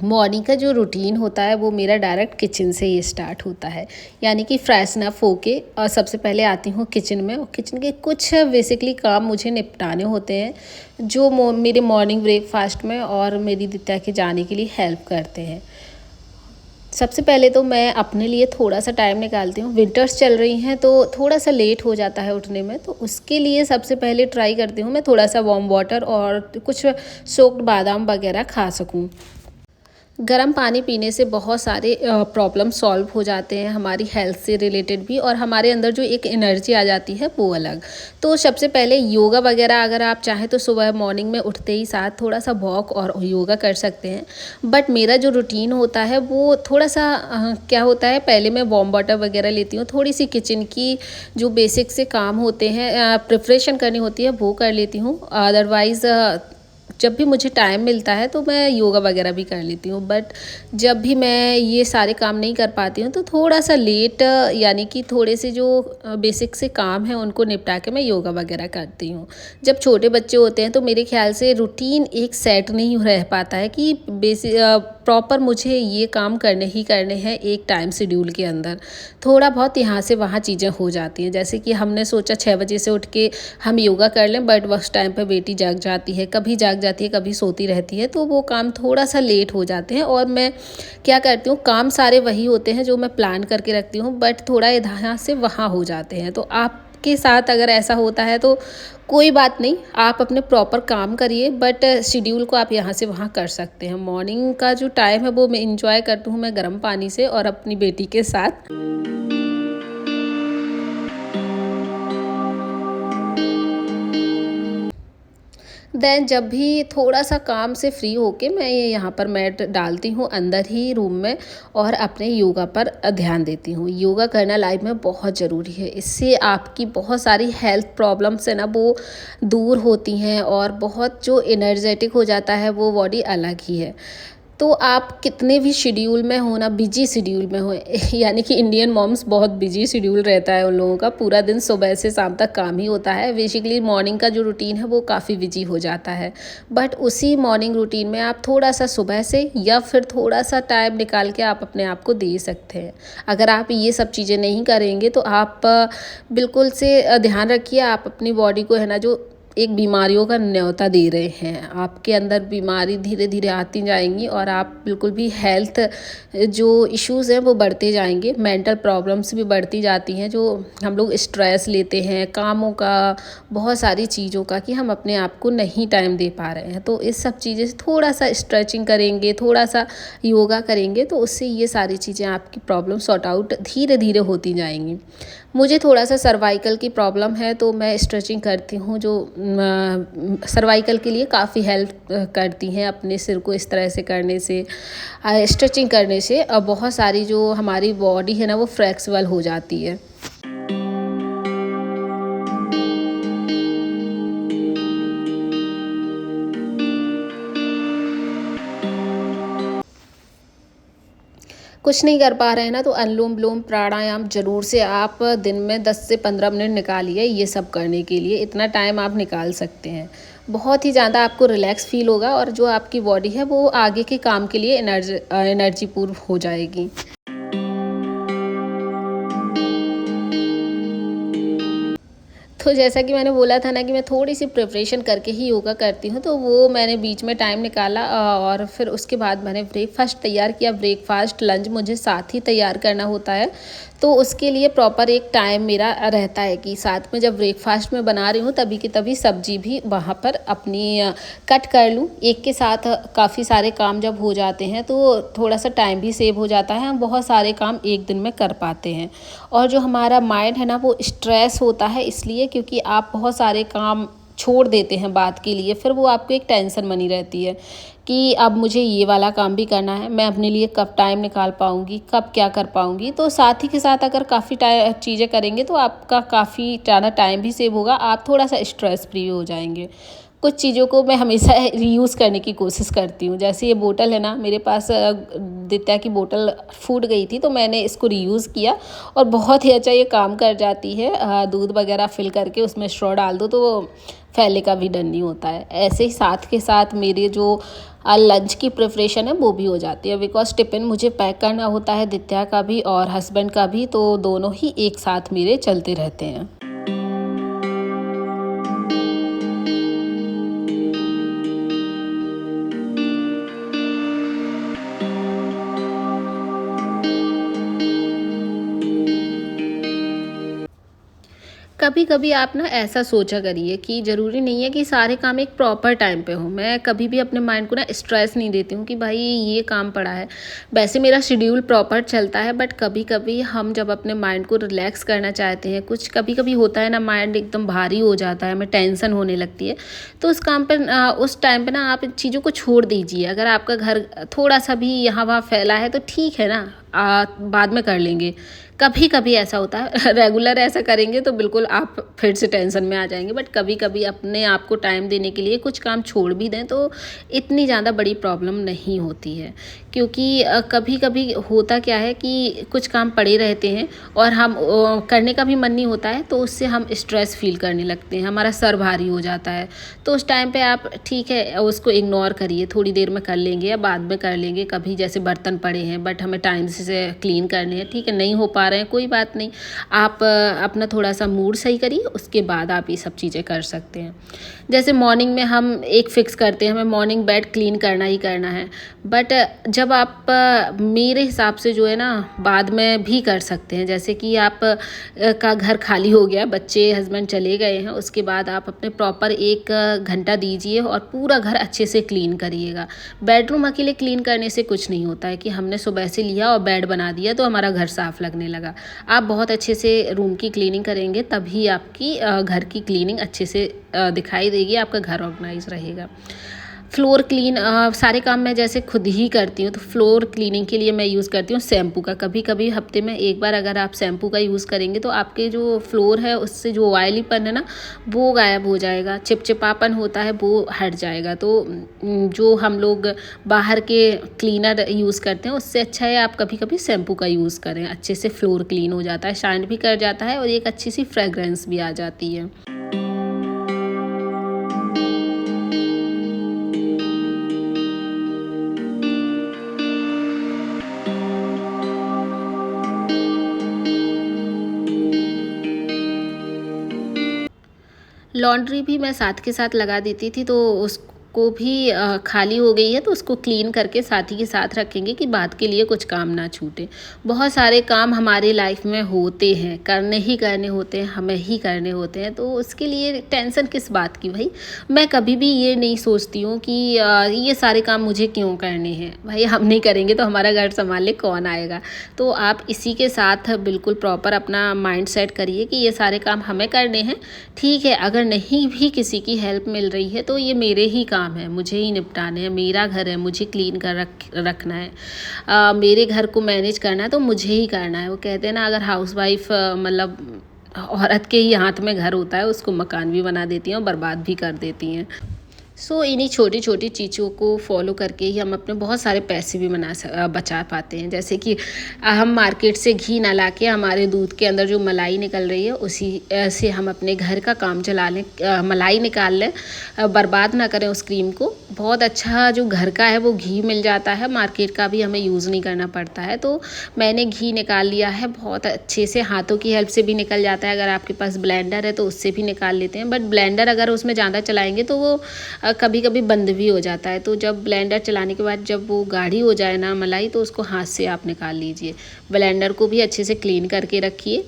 Morning का जो routine होता है वो मेरा डायरेक्ट किचन से ही स्टार्ट होता है। यानी कि फ्रेशन अप होके और सबसे पहले आती हूँ किचन में, और किचन के कुछ बेसिकली काम मुझे निपटाने होते हैं जो मेरे मॉर्निंग ब्रेकफास्ट में और मेरी दित्या के जाने के लिए हेल्प करते हैं। सबसे पहले तो मैं अपने लिए थोड़ा सा टाइम निकालती हूँ। विंटर्स चल रही हैं तो थोड़ा सा लेट हो जाता है उठने में, तो उसके लिए सबसे पहले ट्राई करती हूँ मैं थोड़ा सा वार्म वाटर और कुछ सोक्ड बादाम वगैरह खा सकूँ। गर्म पानी पीने से बहुत सारे प्रॉब्लम सॉल्व हो जाते हैं, हमारी हेल्थ से रिलेटेड भी, और हमारे अंदर जो एक एनर्जी आ जाती है वो अलग। तो सबसे पहले योगा वगैरह अगर आप चाहें तो सुबह मॉर्निंग में उठते ही साथ थोड़ा सा वॉक और योगा कर सकते हैं। बट मेरा जो रूटीन होता है वो थोड़ा सा क्या होता है, पहले मैं वार्म वाटर वगैरह लेती हूँ, थोड़ी सी किचन की जो बेसिक से काम होते हैं प्रिपरेशन करनी होती है वो कर लेती हूँ। अदरवाइज़ जब भी मुझे टाइम मिलता है तो मैं योगा वगैरह भी कर लेती हूँ। बट जब भी मैं ये सारे काम नहीं कर पाती हूँ तो थोड़ा सा लेट, यानी कि थोड़े से जो बेसिक से काम है उनको निपटा के मैं योगा वगैरह करती हूँ। जब छोटे बच्चे होते हैं तो मेरे ख्याल से रूटीन एक सेट नहीं रह पाता है कि बेसिक प्रॉपर मुझे ये काम करने ही करने हैं एक टाइम शेड्यूल के अंदर। थोड़ा बहुत यहाँ से वहाँ चीज़ें हो जाती हैं, जैसे कि हमने सोचा 6 बजे से उठ के हम योगा कर लें, बट उस टाइम पर बेटी जाग जाती है, कभी जाग जाती है, कभी सोती रहती है, तो वो काम थोड़ा सा लेट हो जाते हैं। और मैं क्या करती हूँ, काम सारे वही होते हैं जो मैं प्लान करके रखती हूँ, बट थोड़ा यहाँ से वहाँ हो जाते हैं। तो आपके साथ अगर ऐसा होता है तो कोई बात नहीं, आप अपने प्रॉपर काम करिए, बट शेड्यूल को आप यहाँ से वहाँ कर सकते हैं। मॉर्निंग का जो टाइम है वो मैं इंजॉय करती हूँ मैं गर्म पानी से और अपनी बेटी के साथ। देन जब भी थोड़ा सा काम से फ्री होके मैं ये यहाँ पर मैट डालती हूँ अंदर ही रूम में, और अपने योगा पर ध्यान देती हूँ। योगा करना लाइफ में बहुत ज़रूरी है, इससे आपकी बहुत सारी हेल्थ प्रॉब्लम्स है ना वो दूर होती हैं, और बहुत जो एनर्जेटिक हो जाता है वो बॉडी अलग ही है। तो आप कितने भी शेड्यूल में हो ना, बिजी शेड्यूल में हो यानी कि इंडियन मॉम्स बहुत बिजी शेड्यूल रहता है उन लोगों का, पूरा दिन सुबह से शाम तक काम ही होता है। बेसिकली मॉर्निंग का जो रूटीन है वो काफ़ी बिजी हो जाता है, बट उसी मॉर्निंग रूटीन में आप थोड़ा सा सुबह से या फिर थोड़ा सा टाइम निकाल के आप अपने आप को दे सकते हैं। अगर आप ये सब चीज़ें नहीं करेंगे तो आप बिल्कुल से ध्यान रखिए, आप अपनी बॉडी को है ना जो एक बीमारियों का न्योता दे रहे हैं। आपके अंदर बीमारी धीरे धीरे आती जाएंगी और आप बिल्कुल भी हेल्थ जो इश्यूज़ हैं वो बढ़ते जाएंगे, मेंटल प्रॉब्लम्स भी बढ़ती जाती हैं, जो हम लोग स्ट्रेस लेते हैं कामों का, बहुत सारी चीज़ों का, कि हम अपने आप को नहीं टाइम दे पा रहे हैं। तो इस सब चीज़ें से थोड़ा सा स्ट्रेचिंग करेंगे, थोड़ा सा योगा करेंगे तो उससे ये सारी चीज़ें आपकी प्रॉब्लम सॉर्ट आउट धीरे धीरे होती जाएंगी। मुझे थोड़ा सा सर्वाइकल की प्रॉब्लम है तो मैं स्ट्रेचिंग करती हूँ जो सर्वाइकल के लिए काफ़ी हेल्प करती हैं। अपने सिर को इस तरह से करने से, स्ट्रेचिंग करने से बहुत सारी जो हमारी बॉडी है ना वो फ्लेक्सिबल हो जाती है। कुछ नहीं कर पा रहे हैं ना तो अनुलोम विलोम प्राणायाम ज़रूर से आप दिन में 10 से 15 मिनट निकालिए ये सब करने के लिए। इतना टाइम आप निकाल सकते हैं, बहुत ही ज़्यादा आपको रिलैक्स फील होगा, और जो आपकी बॉडी है वो आगे के काम के लिए एनर्जी पूर्व हो जाएगी। तो जैसा कि मैंने बोला था ना कि मैं थोड़ी सी प्रिपरेशन करके ही योगा करती हूँ, तो वो मैंने बीच में टाइम निकाला और फिर उसके बाद मैंने ब्रेकफास्ट तैयार किया। ब्रेकफास्ट लंच मुझे साथ ही तैयार करना होता है, तो उसके लिए प्रॉपर एक टाइम मेरा रहता है कि साथ में जब ब्रेकफास्ट में बना रही हूँ तभी की तभी सब्जी भी वहाँ पर अपनी कट कर लूँ। एक के साथ काफ़ी सारे काम जब हो जाते हैं तो थोड़ा सा टाइम भी सेव हो जाता है, हम बहुत सारे काम एक दिन में कर पाते हैं। और जो हमारा माइंड है ना वो स्ट्रेस होता है इसलिए क्योंकि आप बहुत सारे काम छोड़ देते हैं बात के लिए, फिर वो आपको एक टेंशन बनी रहती है कि अब मुझे ये वाला काम भी करना है, मैं अपने लिए कब टाइम निकाल पाऊँगी, कब क्या कर पाऊँगी। तो साथ ही के साथ अगर काफ़ी चीज़ें करेंगे तो आपका काफ़ी ज़्यादा टाइम भी सेव होगा, आप थोड़ा सा स्ट्रेस फ्री हो जाएंगे। कुछ चीज़ों को मैं हमेशा रीयूज़ करने की कोशिश करती हूँ। जैसे ये बोतल है ना, मेरे पास दित्या की बोतल फूट गई थी, तो मैंने इसको रीयूज़ किया और बहुत ही अच्छा ये काम कर जाती है। दूध वगैरह फिल करके उसमें स्ट्रॉ डाल दो तो फैलने का भी डर नहीं होता है। ऐसे ही साथ के साथ मेरे जो लंच की प्रिपरेशन है वो भी हो जाती है, बिकॉज़ टिफ़िन मुझे पैक करना होता है, दित्या का भी और हस्बैंड का भी, तो दोनों ही एक साथ मेरे चलते रहते हैं। कभी कभी आप ना ऐसा सोचा करिए कि ज़रूरी नहीं है कि सारे काम एक प्रॉपर टाइम पे हो। मैं कभी भी अपने माइंड को ना स्ट्रेस नहीं देती हूँ कि भाई ये काम पड़ा है। वैसे मेरा शेड्यूल प्रॉपर चलता है, बट कभी कभी हम जब अपने माइंड को रिलैक्स करना चाहते हैं, कुछ कभी कभी होता है ना, माइंड एकदम भारी हो जाता है, हमें टेंशन होने लगती है, तो उस काम पर उस टाइम पे ना आप इन चीज़ों को छोड़ दीजिए। अगर आपका घर थोड़ा सा भी यहाँ वहाँ फैला है तो ठीक है ना, बाद में कर लेंगे। कभी कभी ऐसा होता है, रेगुलर ऐसा करेंगे तो बिल्कुल आप फिर से टेंशन में आ जाएंगे, बट कभी कभी अपने आप को टाइम देने के लिए कुछ काम छोड़ भी दें तो इतनी ज़्यादा बड़ी प्रॉब्लम नहीं होती है। क्योंकि कभी कभी होता क्या है कि कुछ काम पड़े रहते हैं और हम करने का भी मन नहीं होता है, तो उससे हम स्ट्रेस फील करने लगते हैं, हमारा सर भारी हो जाता है। तो उस टाइम पे आप ठीक है उसको इग्नोर करिए, थोड़ी देर में कर लेंगे या बाद में कर लेंगे। कभी जैसे बर्तन पड़े हैं बट हमें टाइम से क्लीन करने हैं, ठीक है, नहीं हो पा रहे हैं, कोई बात नहीं। आप अपना थोड़ा सा मूड सही करिए, उसके बाद आप ये सब चीज़ें कर सकते हैं। जैसे मॉर्निंग में हम एक फ़िक्स करते हैं, हमें मॉर्निंग बेड क्लीन करना ही करना है, बट जब आप मेरे हिसाब से जो है ना बाद में भी कर सकते हैं। जैसे कि आप का घर खाली हो गया, बच्चे हस्बैंड चले गए हैं, उसके बाद आप अपने प्रॉपर 1 घंटा दीजिए और पूरा घर अच्छे से क्लीन करिएगा। बेडरूम अकेले क्लीन करने से कुछ नहीं होता है कि हमने सुबह से लिया और बेड बना दिया तो हमारा घर साफ़ लगने लगा। आप बहुत अच्छे से रूम की क्लीनिंग करेंगे तभी आपकी घर की क्लीनिंग अच्छे से दिखाई देगी, आपका घर ऑर्गेनाइज रहेगा। फ्लोर क्लीन सारे काम मैं जैसे खुद ही करती हूँ, तो फ्लोर क्लीनिंग के लिए मैं यूज़ करती हूँ शैम्पू का। कभी कभी हफ्ते में एक बार अगर आप शैम्पू का यूज़ करेंगे तो आपके जो फ्लोर है उससे जो ऑयलीपन है ना वो गायब हो जाएगा, चिपचिपापन होता है वो हट जाएगा। तो जो हम लोग बाहर के क्लीनर यूज़ करते हैं उससे अच्छा है आप कभी कभी शैम्पू का यूज़ करें, अच्छे से फ्लोर क्लीन हो जाता है, शाइन भी कर जाता है और एक अच्छी सी फ्रेगरेंस भी आ जाती है। लॉन्ड्री भी मैं साथ के साथ लगा देती थी, तो उसको भी खाली हो गई है तो उसको क्लीन करके साथ ही के साथ रखेंगे कि बाद के लिए कुछ काम ना छूटे। बहुत सारे काम हमारी लाइफ में होते हैं, करने ही करने होते हैं, हमें ही करने होते हैं, तो उसके लिए टेंशन किस बात की भाई। मैं कभी भी ये नहीं सोचती हूँ कि ये सारे काम मुझे क्यों करने हैं, भाई हम नहीं करेंगे तो हमारा घर संभालने कौन आएगा। तो आप इसी के साथ बिल्कुल प्रॉपर अपना माइंड सेट करिए कि ये सारे काम हमें करने हैं, ठीक है। अगर नहीं भी किसी की हेल्प मिल रही है तो ये मेरे ही काम है, मुझे ही निपटाने हैं, मेरा घर है, मुझे क्लीन कर रखना है, मेरे घर को मैनेज करना है तो मुझे ही करना है। वो कहते हैं ना, अगर हाउसवाइफ मतलब औरत के ही हाथ में घर होता है, उसको मकान भी बना देती हैं और बर्बाद भी कर देती हैं। सो इन्हीं छोटी छोटी चीज़ों को फॉलो करके ही हम अपने बहुत सारे पैसे भी बचा पाते हैं। जैसे कि हम मार्केट से घी ना लाके हमारे दूध के अंदर जो मलाई निकल रही है उसी से हम अपने घर का काम चला लें, मलाई निकाल लें, बर्बाद ना करें उस क्रीम को। बहुत अच्छा जो घर का है वो घी मिल जाता है, मार्केट का भी हमें यूज़ नहीं करना पड़ता है। तो मैंने घी निकाल लिया है, बहुत अच्छे से हाथों की हेल्प से भी निकल जाता है। अगर आपके पास ब्लेंडर है तो उससे भी निकाल लेते हैं, बट ब्लेंडर अगर उसमें ज़्यादा चलाएंगे तो वो कभी कभी बंद भी हो जाता है। तो जब ब्लेंडर चलाने के बाद जब वो गाढ़ी हो जाए ना मलाई, तो उसको हाथ से आप निकाल लीजिए। ब्लेंडर को भी अच्छे से क्लीन करके रखिए।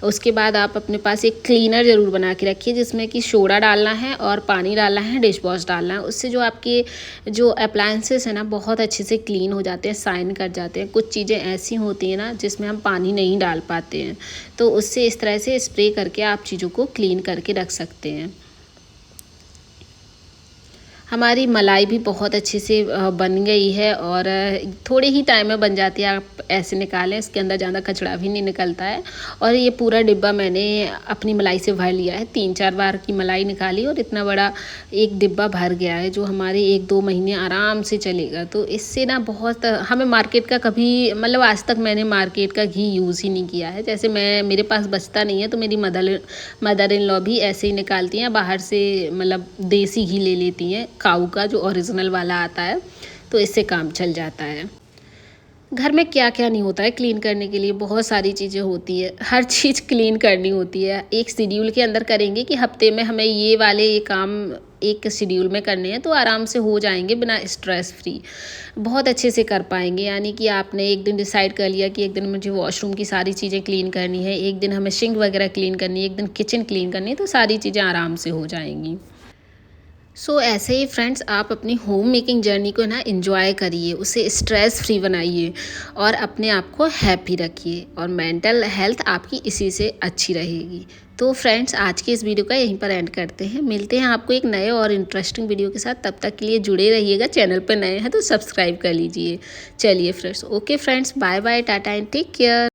उसके बाद आप अपने पास एक क्लीनर ज़रूर बना के रखिए जिसमें कि सोडा डालना है और पानी डालना है, डिश वॉश डालना है। उससे जो आपके जो अप्लायंसेस हैं ना बहुत अच्छे से क्लीन हो जाते हैं, शाइन कर जाते हैं। कुछ चीज़ें ऐसी होती हैं ना जिसमें हम पानी नहीं डाल पाते हैं, तो उससे इस तरह से स्प्रे करके आप चीज़ों को क्लीन करके रख सकते हैं। हमारी मलाई भी बहुत अच्छे से बन गई है और थोड़े ही टाइम में बन जाती है। आप ऐसे निकालें, इसके अंदर ज़्यादा कचड़ा भी नहीं निकलता है। और ये पूरा डिब्बा मैंने अपनी मलाई से भर लिया है, 3-4 बार की मलाई निकाली और इतना बड़ा एक डिब्बा भर गया है, जो हमारे 1-2 महीने आराम से चलेगा। तो इससे ना बहुत हमें मार्केट का कभी मतलब आज तक मैंने मार्केट का घी यूज़ ही नहीं किया है। जैसे मेरे पास बचता नहीं है तो मेरी मदर इन लॉ भी ऐसे ही निकालती हैं, बाहर से मतलब देसी घी ले लेती हैं, काऊ का जो ओरिजिनल वाला आता है, तो इससे काम चल जाता है। घर में क्या क्या नहीं होता है क्लीन करने के लिए, बहुत सारी चीज़ें होती है, हर चीज़ क्लीन करनी होती है। एक शेड्यूल के अंदर करेंगे कि हफ्ते में हमें ये काम एक शेड्यूल में करने हैं, तो आराम से हो जाएंगे बिना स्ट्रेस फ्री, बहुत अच्छे से कर पाएंगे। यानी कि आपने एक दिन डिसाइड कर लिया कि एक दिन मुझे वॉशरूम की सारी चीज़ें क्लीन करनी है, एक दिन हमें सिंक वगैरह क्लीन करनी है, एक दिन किचन क्लीन करनी है, तो सारी चीज़ें आराम से हो जाएंगी। ऐसे ही फ्रेंड्स, आप अपनी होम मेकिंग जर्नी को ना एंजॉय करिए, उसे स्ट्रेस फ्री बनाइए और अपने आप को हैप्पी रखिए, और मेंटल हेल्थ आपकी इसी से अच्छी रहेगी। तो फ्रेंड्स, आज की इस वीडियो का यहीं पर एंड करते हैं। मिलते हैं आपको एक नए और इंटरेस्टिंग वीडियो के साथ। तब तक के लिए जुड़े रहिएगा। चैनल पर नए हैं तो सब्सक्राइब कर लीजिए। चलिए friends, okay friends, bye bye, tata and take care.